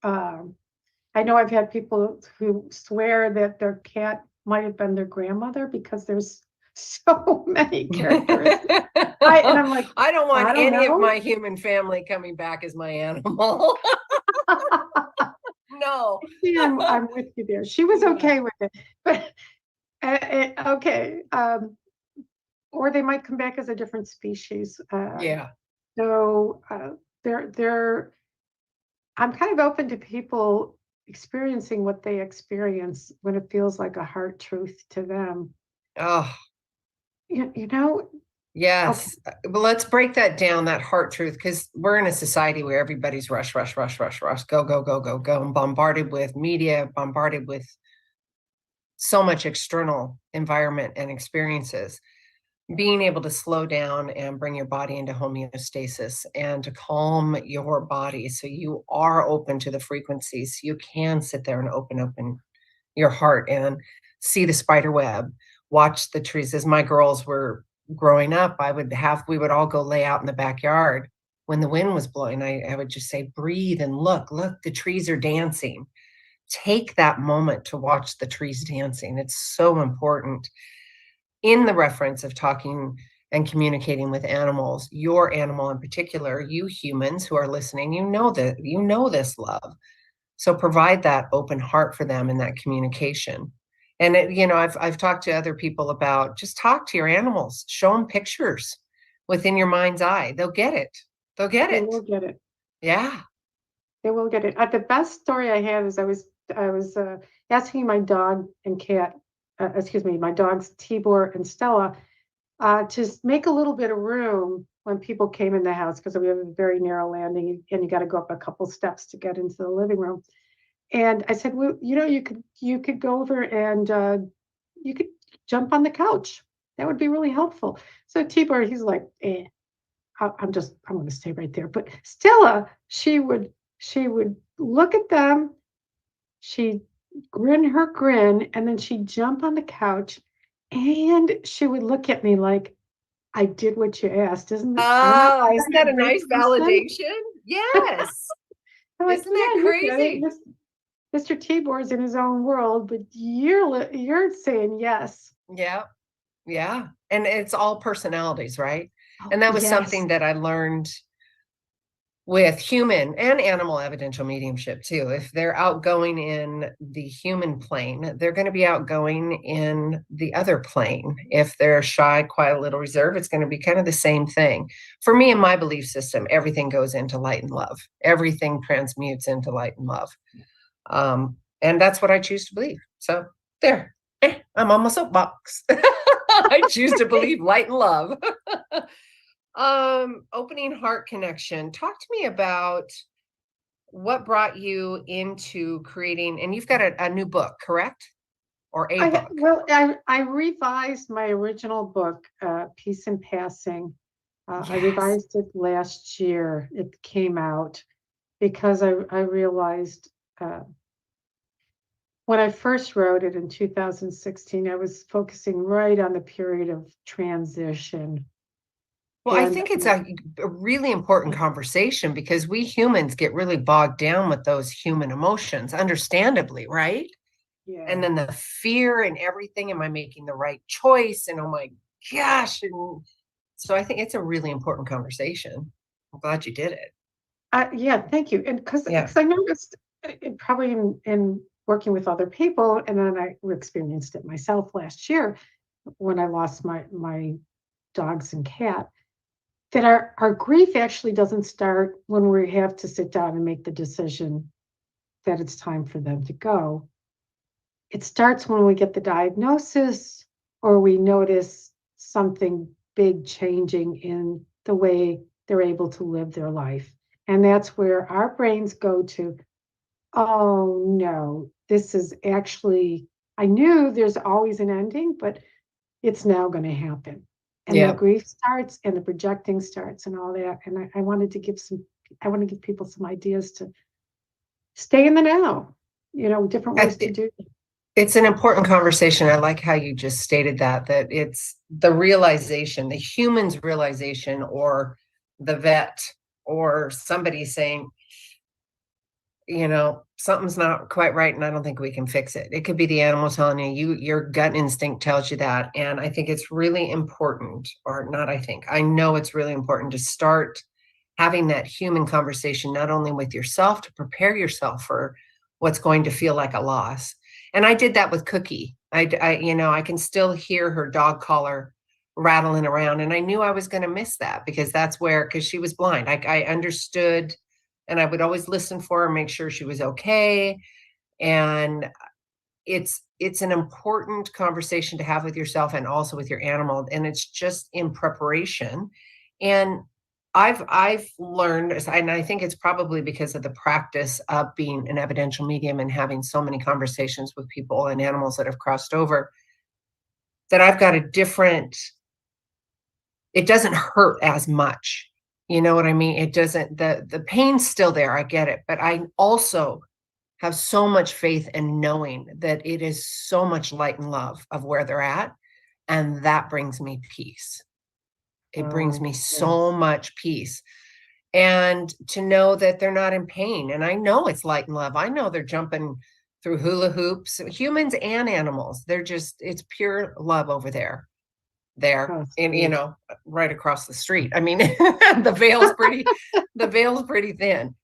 [SPEAKER 3] I know I've had people who swear that their cat might have been their grandmother because there's so many characteristics. And I'm like,
[SPEAKER 1] I don't want any
[SPEAKER 3] know.
[SPEAKER 1] of my human family coming back as my animal. No.
[SPEAKER 3] I'm with you there. She was okay with it, but okay. Or they might come back as a different species.
[SPEAKER 1] Yeah.
[SPEAKER 3] So they're. I'm kind of open to people experiencing what they experience when it feels like a heart truth to them.
[SPEAKER 1] Oh.
[SPEAKER 3] You know.
[SPEAKER 1] Yes. Okay. Well, let's break that down, that heart truth, because we're in a society where everybody's rush, go, and bombarded with media, bombarded with so much external environment and experiences. Being able to slow down and bring your body into homeostasis and to calm your body so you are open to the frequencies. You can sit there and open your heart and see the spider web, watch the trees. As my girls were growing up, we would all go lay out in the backyard when the wind was blowing. I would just say, breathe and look, the trees are dancing. Take that moment to watch the trees dancing. It's so important. In the reference of talking and communicating with animals, your animal in particular, you humans who are listening, you know this love. So provide that open heart for them in that communication. And I've talked to other people about just talk to your animals, show them pictures within your mind's eye. They'll get it. They
[SPEAKER 3] will get it.
[SPEAKER 1] Yeah.
[SPEAKER 3] They will get it. The best story I have is I was asking my dog and cat, my dogs Tibor and Stella, to make a little bit of room when people came in the house, because we have a very narrow landing and you got to go up a couple steps to get into the living room. And I said, well, you could go over and you could jump on the couch. That would be really helpful. So Tibor, he's like, I'm going to stay right there. But Stella, she would look at them, she'd grin her grin, and then she'd jump on the couch, and she would look at me like, I did what you asked. Isn't
[SPEAKER 1] Isn't that
[SPEAKER 3] a
[SPEAKER 1] a
[SPEAKER 3] great
[SPEAKER 1] nice
[SPEAKER 3] person?
[SPEAKER 1] validation? Yes.
[SPEAKER 3] I'm like,
[SPEAKER 1] Isn't that
[SPEAKER 3] yeah, you get it.
[SPEAKER 1] crazy?
[SPEAKER 3] Mr. Tibor's in his own world, but you're saying yes.
[SPEAKER 1] Yeah. Yeah. And it's all personalities, right?
[SPEAKER 3] Oh,
[SPEAKER 1] And that was
[SPEAKER 3] yes.
[SPEAKER 1] something that I learned with human and animal evidential mediumship too. If they're outgoing in the human plane, they're going to be outgoing in the other plane. If they're shy, quiet, little reserved, it's going to be kind of the same thing. For me, in my belief system, everything goes into light and love. Everything transmutes into light and love. And that's what I choose to believe. So there, I'm on my soapbox. I choose to believe light and love. Opening heart connection. Talk to me about what brought you into creating, and you've got a new book, correct? Or a book?
[SPEAKER 3] Well, I revised my original book, Peace in Passing. I revised it last year. It came out because I realized when I first wrote it in 2016, I was focusing right on the period of transition.
[SPEAKER 1] Well, I think it's a really important conversation because we humans get really bogged down with those human emotions, understandably, right?
[SPEAKER 3] Yeah.
[SPEAKER 1] And then the fear and everything. Am I making the right choice? And oh my gosh. And so I think it's a really important conversation. I'm glad you did it.
[SPEAKER 3] Yeah, thank you. And because I noticed probably in working with other people, and then I experienced it myself last year when I lost my dogs and cat, that our grief actually doesn't start when we have to sit down and make the decision that it's time for them to go. It starts when we get the diagnosis or we notice something big changing in the way they're able to live their life. And that's where our brains go to, oh no, this is actually, I knew there's always an ending, but it's now going to happen. And the grief starts and the projecting starts and all that. And I wanted to give people some ideas to stay in the now, different ways to do it.
[SPEAKER 1] It's an important conversation. I like how you just stated that it's the realization, the human's realization, or the vet or somebody saying, something's not quite right and I don't think we can fix it. It could be the animal telling you, your gut instinct tells you that. And I think it's really important, or not, I know it's really important to start having that human conversation, not only with yourself to prepare yourself for what's going to feel like a loss. And I did that with Cookie. I can still hear her dog collar rattling around. And I knew I was going to miss that because she was blind. I understood. And I would always listen for her, make sure she was okay. And it's an important conversation to have with yourself and also with your animal. And it's just in preparation. And I've learned, and I think it's probably because of the practice of being an evidential medium and having so many conversations with people and animals that have crossed over, that I've got it doesn't hurt as much. You know what I mean? It doesn't, the pain's still there. I get it. But I also have so much faith in knowing that it is so much light and love of where they're at. And that brings me peace. It brings me so much peace. And to know that they're not in pain. And I know it's light and love. I know they're jumping through hula hoops, humans and animals. It's pure love over there. And right across the street. I mean, the veil's pretty thin.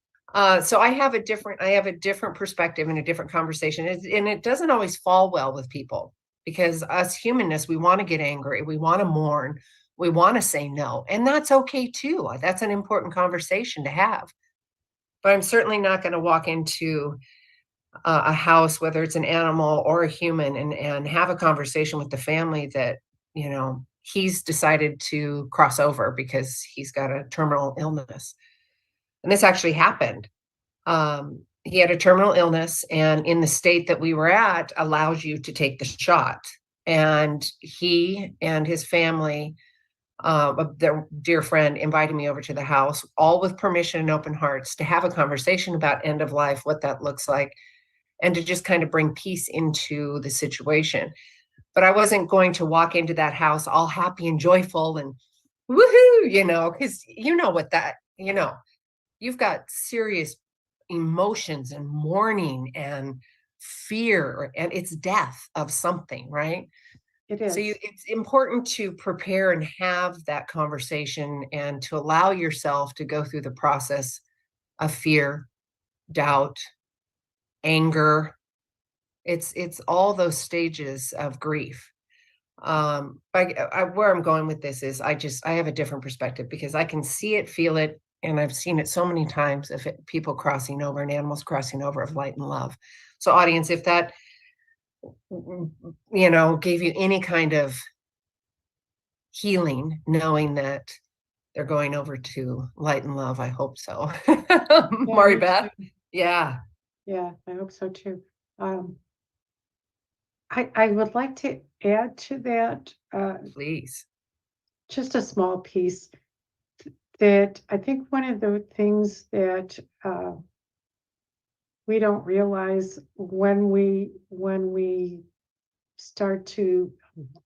[SPEAKER 1] So I have a different perspective and a different conversation. And it doesn't always fall well with people, because us humanness, we want to get angry. We want to mourn. We want to say no. And that's okay too. That's an important conversation to have. But I'm certainly not going to walk into a house, whether it's an animal or a human, and have a conversation with the family that, he's decided to cross over because he's got a terminal illness. And this actually happened. He had a terminal illness, and in the state that we were at allows you to take the shot. And he and his family their dear friend invited me over to the house, all with permission and open hearts, to have a conversation about end of life, what that looks like, and to just kind of bring peace into the situation. But I wasn't going to walk into that house all happy and joyful and woohoo, because what that, you've got serious emotions and mourning and fear, and it's death of something, right?
[SPEAKER 3] It is.
[SPEAKER 1] So it's important to prepare and have that conversation and to allow yourself to go through the process of fear, doubt, anger. It's all those stages of grief. Where I'm going with this is I have a different perspective because I can see it, feel it, and I've seen it so many times of people crossing over and animals crossing over of light and love. So audience, if that, gave you any kind of healing, knowing that they're going over to light and love, I hope so. Maribeth? Yeah.
[SPEAKER 3] Yeah, I hope so too. I would like to add to that,
[SPEAKER 1] Please.
[SPEAKER 3] just a small piece that I think one of the things that we don't realize when we start to,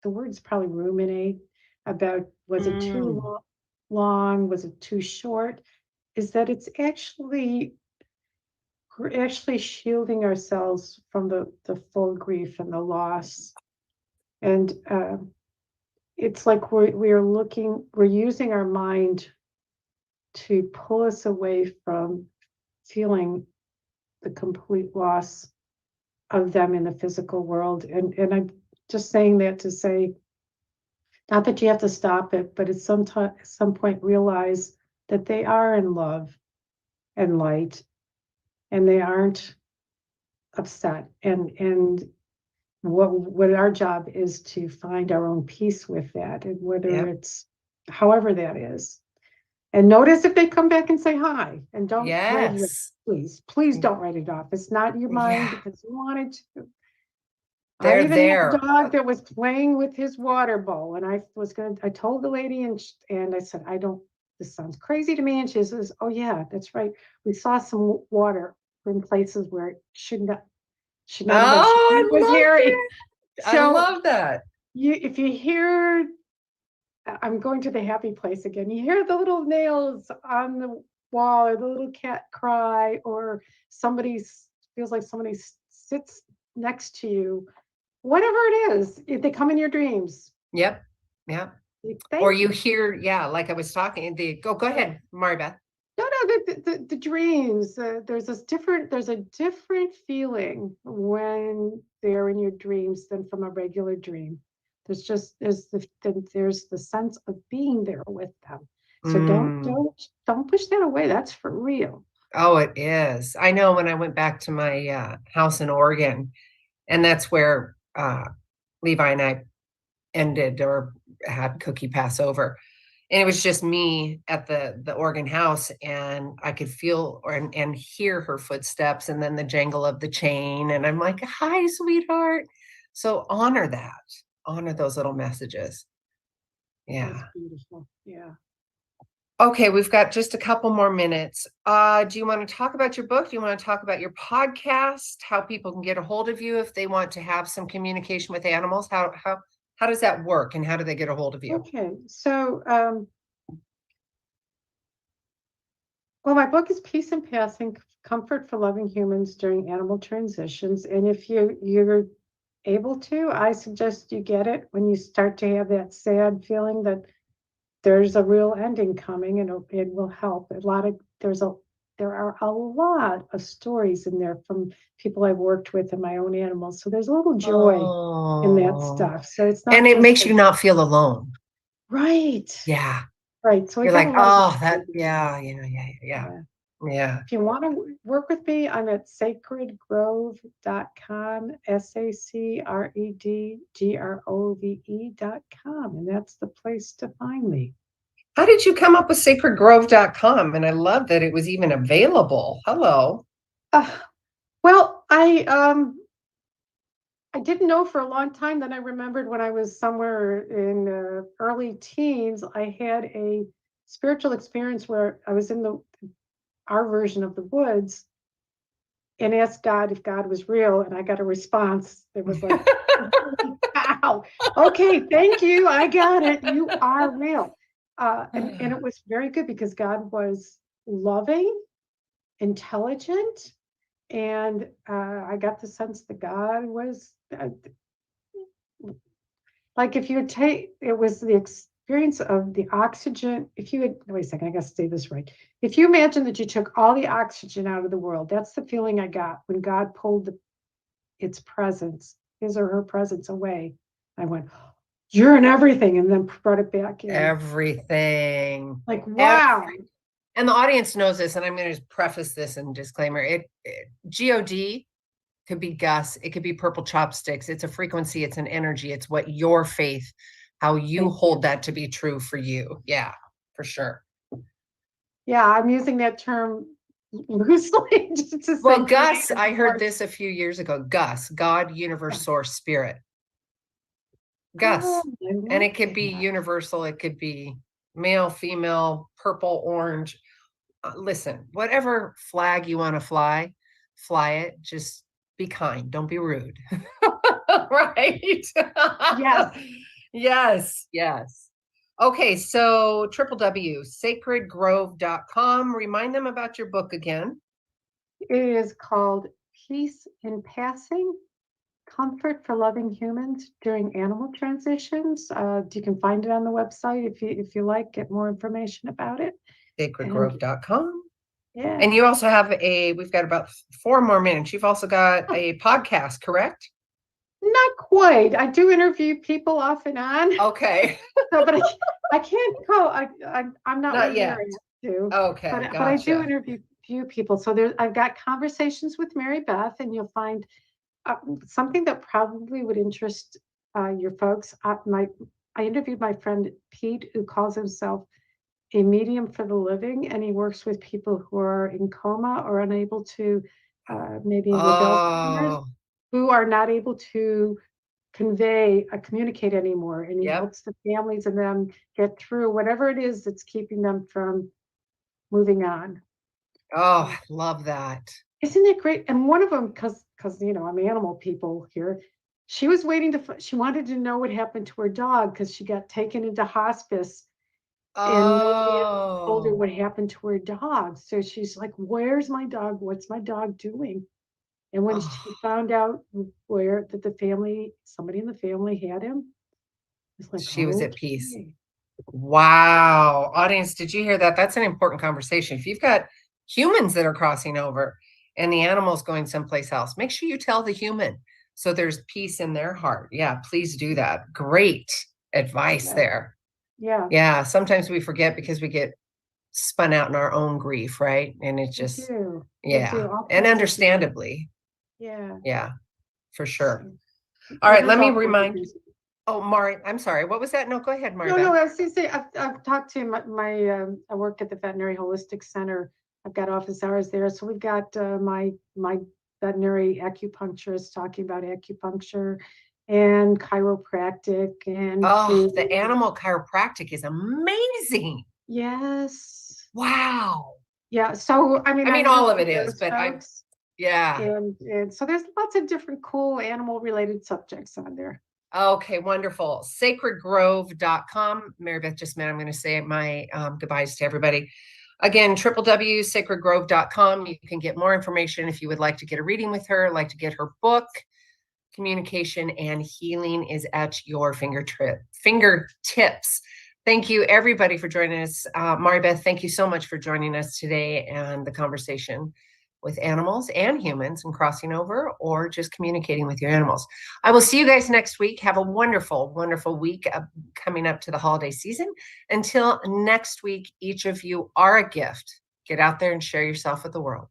[SPEAKER 3] the word's probably ruminate about, was it too long, was it too short, is that we're actually shielding ourselves from the full grief and the loss. And it's like we're using our mind to pull us away from feeling the complete loss of them in the physical world. And I'm just saying that to say, not that you have to stop it, but at some point realize that they are in love and light, and they aren't upset. And what our job is to find our own peace with that, and whether it's however that is. And notice if they come back and say hi, and don't write it off, please don't write it off. It's not your mind because you wanted to. I even had a dog that was playing with his water bowl, and I told the lady, and I said, this sounds crazy to me. And she says, oh yeah, that's right. We saw some water in places where it should not have been.
[SPEAKER 1] I
[SPEAKER 3] was hairy.
[SPEAKER 1] So I love that.
[SPEAKER 3] If you hear, I'm going to the happy place again, you hear the little nails on the wall, or the little cat cry, or feels like somebody sits next to you, whatever it is, if they come in your dreams.
[SPEAKER 1] Yep. Or you hear, like I was talking, go ahead, Maribeth.
[SPEAKER 3] No, the dreams, there's a different feeling when they're in your dreams than from a regular dream. There's the sense of being there with them. So don't push that away. That's for real.
[SPEAKER 1] Oh, it is. I know when I went back to my house in Oregon, and that's where Levi and I ended or had cookie Passover. And it was just me at the Oregon house, and I could feel and hear her footsteps, and then the jangle of the chain. And I'm like, hi, sweetheart. So honor those little messages. Yeah.
[SPEAKER 3] That's beautiful. Yeah.
[SPEAKER 1] Okay, we've got just a couple more minutes. Do you want to talk about your book? Do you want to talk about your podcast? How people can get a hold of you if they want to have some communication with animals? How does that work, and how do they get a hold of you?
[SPEAKER 3] Okay, so well, my book is Peace and Passing: Comfort for Loving Humans During Animal Transitions. And if you're able to, I suggest you get it when you start to have that sad feeling that there's a real ending coming, and it will help. There are a lot of stories in there from people I've worked with and my own animals. So there's a little joy in that stuff. So it's not,
[SPEAKER 1] and it makes you not feel alone.
[SPEAKER 3] Right.
[SPEAKER 1] Yeah.
[SPEAKER 3] Right. So
[SPEAKER 1] you're like, yeah.
[SPEAKER 3] If you want to work with me, I'm at sacredgrove.com, sacredgrove.com, and that's the place to find me.
[SPEAKER 1] How did you come up with sacredgrove.com? And I love that it was even available. Hello.
[SPEAKER 3] Well, I I didn't know for a long time. Then I remembered when I was somewhere in early teens, I had a spiritual experience where I was in our version of the woods and asked God if God was real, and I got a response. It was like, wow, okay, thank you, I got it. You are real. And it was very good because God was loving, intelligent, and I got the sense that God was like, if you take, it was the experience of the oxygen. If you had, wait a second, I got to say this right. If you imagine that you took all the oxygen out of the world, that's the feeling I got when God pulled its presence, his or her presence away. I went, you're in everything, and then brought it back in.
[SPEAKER 1] Everything.
[SPEAKER 3] Like, wow.
[SPEAKER 1] And the audience knows this, and I'm going to preface this and disclaimer. God could be Gus. It could be purple chopsticks. It's a frequency. It's an energy. It's what your faith, how you hold that to be true for you. Yeah, for sure.
[SPEAKER 3] Yeah, I'm using that term loosely. Just to
[SPEAKER 1] well, Gus, I heard this a few years ago. Gus, God, universe, source, spirit. Gus. And it could be universal. It could be male, female, purple, orange. Listen, whatever flag you want to fly it. Just be kind. Don't be rude. Right?
[SPEAKER 3] Yes.
[SPEAKER 1] Yes. Okay, so www.sacredgrove.com. Remind them about your book again.
[SPEAKER 3] It is called Peace in Passing, Comfort for Loving Humans During Animal Transitions. You can find it on the website if you like, get more information about it.
[SPEAKER 1] Sacredgrove.com.
[SPEAKER 3] Yeah.
[SPEAKER 1] And you also have we've got about 4 more minutes. You've also got a podcast, correct?
[SPEAKER 3] Not quite. I do interview people off and on.
[SPEAKER 1] Okay.
[SPEAKER 3] So, but I can't go. I'm not
[SPEAKER 1] yet.
[SPEAKER 3] To.
[SPEAKER 1] Okay.
[SPEAKER 3] But I do interview people. So I've got conversations with Maribeth, and you'll find something that probably would interest your folks. I interviewed my friend Pete, who calls himself a medium for the living, and he works with people who are in coma or unable to, maybe with Alzheimer's, who are not able to communicate anymore, and he helps the families and them get through whatever it is that's keeping them from moving on.
[SPEAKER 1] Oh, I love that.
[SPEAKER 3] Isn't it great? And one of them, because I'm animal people here, she was she wanted to know what happened to her dog because she got taken into hospice and nobody told her what happened to her dog. So she's like, where's my dog? What's my dog doing? And when she found out that somebody in the family had him, it's like,
[SPEAKER 1] she was at peace. Wow. Audience, did you hear that? That's an important conversation. If you've got humans that are crossing over and the animal's going someplace else, make sure you tell the human so there's peace in their heart. Yeah, please do that. Great advice there.
[SPEAKER 3] Yeah.
[SPEAKER 1] Yeah. Sometimes we forget because we get spun out in our own grief, right? And it's just, and understandably. Yeah, for sure. All right, let me remind. Oh, Mari, I'm sorry. What was that? No, go ahead, Maribeth.
[SPEAKER 3] No, I was going to say, I've talked to I work at the Veterinary Holistic Center. I've got office hours there. So we've got my veterinary acupuncturist talking about acupuncture and chiropractic and
[SPEAKER 1] the animal chiropractic is amazing.
[SPEAKER 3] Yes.
[SPEAKER 1] Wow.
[SPEAKER 3] Yeah. So I mean
[SPEAKER 1] all of it is, but and
[SPEAKER 3] so there's lots of different cool animal related subjects on there.
[SPEAKER 1] Okay, wonderful. Sacredgrove.com. Maribeth just met. I'm going to say my goodbyes to everybody. Again, www.sacredgrove.com. You can get more information if you would like to get a reading with her, like to get her book. Communication and healing is at your fingertips. Thank you, everybody, for joining us. Maribeth, thank you so much for joining us today and the conversation with animals and humans and crossing over or just communicating with your animals. I will see you guys next week. Have a wonderful, wonderful week coming up to the holiday season. Until next week, each of you are a gift. Get out there and share yourself with the world.